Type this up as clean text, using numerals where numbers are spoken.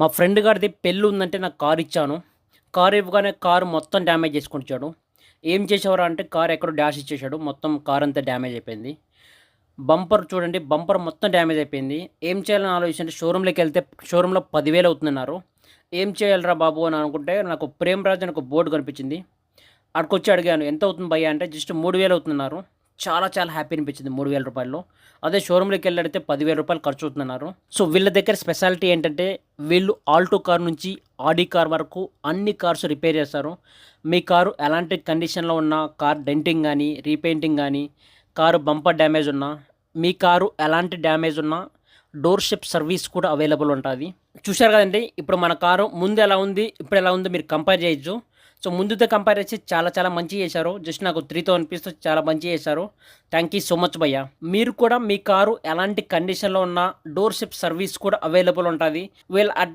మా ఫ్రెండ్ గాడిది పెళ్ళి ఉందంటే నాకు కార్ ఇచ్చాను. కార్ ఇవ్వగానే కారు మొత్తం డ్యామేజ్ చేసుకొనిచ్చాడు. ఏం చేసావురా అంటే కార్ ఎక్కడో డాష్ ఇచ్చేసాడు. మొత్తం కార్ అంతా డ్యామేజ్ అయిపోయింది. బంపర్ చూడండి, బంపర్ మొత్తం డ్యామేజ్ అయిపోయింది. ఏం చేయాలని ఆలోచించి షోరూమ్‌లోకెళ్తే షోరూమ్‌లో 10,000 అవుతుందన్నారు. ఏం చేయాలిరా బాబు అని అనుకుంటే నాకు 'ప్రేమ్‌రాజ్' అని ఒక బోర్డ్ కనిపించింది. అక్కడికొచ్చి అడిగాను. ఎంత అవుతుంది భయ్యా అంటే జస్ట్ 3,000 అవుతుందన్నారు. చాలా చాలా హ్యాపీ అనిపించింది రూ. 3,000. అదే షోరూమ్‌లోకెళ్ళి అడిగితే రూ. 10,000 ఖర్చు అవుతుందన్నారు. సో వీళ్ళ దగ్గర స్పెషాలిటీ ఏంటంటే వీళ్ళు ఆల్టో కార్ నుంచి ఆడీ కార్ వరకు అన్ని కార్స్ రిపేర్ చేస్తారు. మీ కారు ఎలాంటి కండిషన్‌లో ఉన్నా, కార్ డెంటింగ్ గానీ, రీపెయింటింగ్ గానీ, కారు బంపర్ డ్యామేజ్ ఉన్నా, మీ కారు ఎలాంటి డ్యామేజ్ ఉన్నా డోర్ స్టెప్ సర్వీస్ కూడా అవైలబుల్ ఉంటది. చూశారు కదండీ! ఇప్పుడు మన కారు ముందు ఎలా ఉంది, ఇప్పుడు ఎలా ఉందో మీరు కంపేర్ చేయొచ్చు. సో ముందుతో కంపేర్ చేసి చాలా చాలా మంచిగా చేశారు. జస్ట్ నాకు 3000 పీస్‌తో చాలా మంచిగా చేశారు. థాంక్ యూ సో మచ్ భయ్యా. మీరు కూడా మీ కారు ఎలాంటి కండిషన్‌లో ఉన్నా డోర్ స్టెప్ సర్వీస్ కూడా అవైలబుల్ ఉంటది. వీళ్ళ అడ్రెస్